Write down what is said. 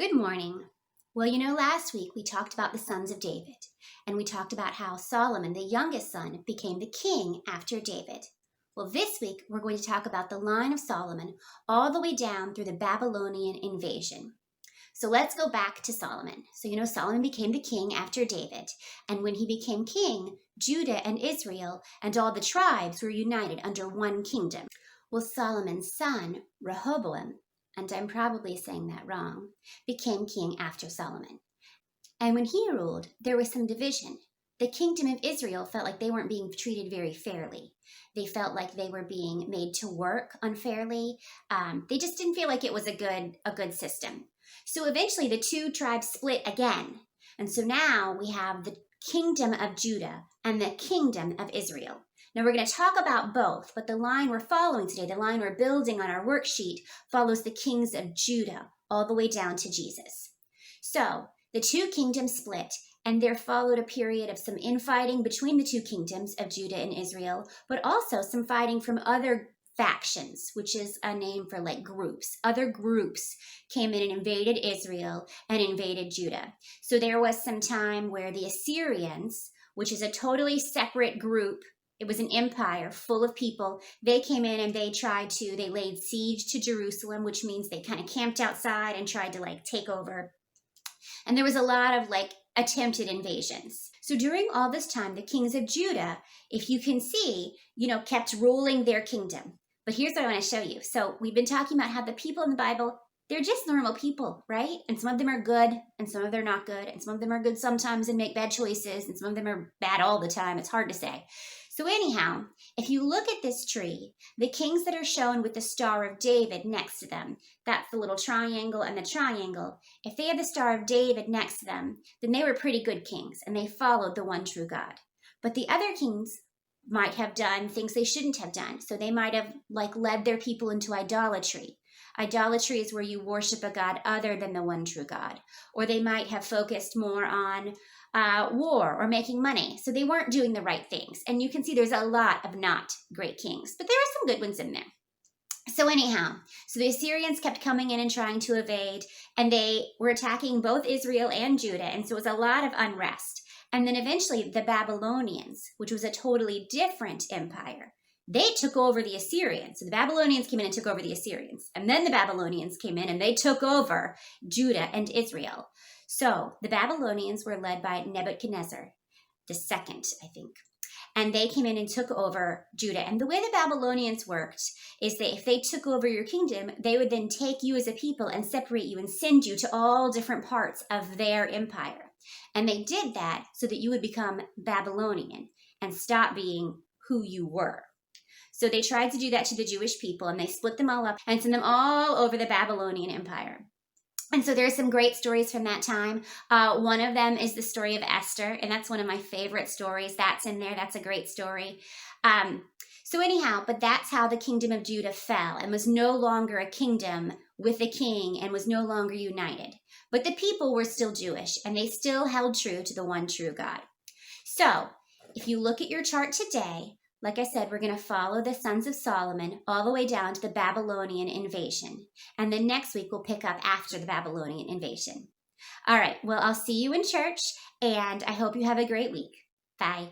Good morning. Well, last week we talked about the sons of David, and we talked about how Solomon, the youngest son, became the king after David. Well, this week we're going to talk about the line of Solomon all the way down through the Babylonian invasion. So let's go back to Solomon. So, Solomon became the king after David, and when he became king, Judah and Israel and all the tribes were united under one kingdom. Well, Solomon's son, Rehoboam, and I'm probably saying that wrong, became king after Solomon. And when he ruled, there was some division. The kingdom of Israel felt like they weren't being treated very fairly. They felt like they were being made to work unfairly. They just didn't feel like it was a good system. So eventually the two tribes split again. And so now we have the kingdom of Judah and the kingdom of Israel. Now we're going to talk about both, but the line we're following today, the line we're building on our worksheet, follows the kings of Judah all the way down to Jesus. So the two kingdoms split, and there followed a period of some infighting between the two kingdoms of Judah and Israel, but also some fighting from other factions, which is a name for like groups. Other groups came in and invaded Israel and invaded Judah. So there was some time where the Assyrians, which is a totally separate group, it was an empire full of people. They came in and they laid siege to Jerusalem, which means they kind of camped outside and tried to take over. And there was a lot of attempted invasions. So during all this time, the kings of Judah, if you can see, kept ruling their kingdom. But here's what I want to show you. So we've been talking about how the people in the Bible, they're just normal people, right? And some of them are good and some of them are not good. And some of them are good sometimes and make bad choices. And some of them are bad all the time. It's hard to say. So anyhow, if you look at this tree, the kings that are shown with the Star of David next to them, that's the little triangle and the triangle. If they had the Star of David next to them, then they were pretty good kings and they followed the one true God. But the other kings might have done things they shouldn't have done. So they might have led their people into idolatry. Idolatry is where you worship a God other than the one true God. Or they might have focused more on war or making money. So they weren't doing the right things. And you can see there's a lot of not great kings, but there are some good ones in there. So anyhow, so the Assyrians kept coming in and trying to invade, and they were attacking both Israel and Judah. And so it was a lot of unrest. And then eventually the Babylonians, which was a totally different empire, they took over the Assyrians. So the Babylonians came in and took over the Assyrians. And then the Babylonians came in and they took over Judah and Israel. So the Babylonians were led by Nebuchadnezzar II, I think. And they came in and took over Judah. And the way the Babylonians worked is that if they took over your kingdom, they would then take you as a people and separate you and send you to all different parts of their empire. And they did that so that you would become Babylonian and stop being who you were. So they tried to do that to the Jewish people, and they split them all up and sent them all over the Babylonian Empire. And so there's some great stories from that time. One of them is the story of Esther, and that's one of my favorite stories. That's in there. That's a great story. So anyhow, but that's how the kingdom of Judah fell and was no longer a kingdom with a king and was no longer united. But the people were still Jewish, and they still held true to the one true God. So if you look at your chart today, like I said, we're going to follow the sons of Solomon all the way down to the Babylonian invasion. And then next week we'll pick up after the Babylonian invasion. All right, well, I'll see you in church, and I hope you have a great week. Bye.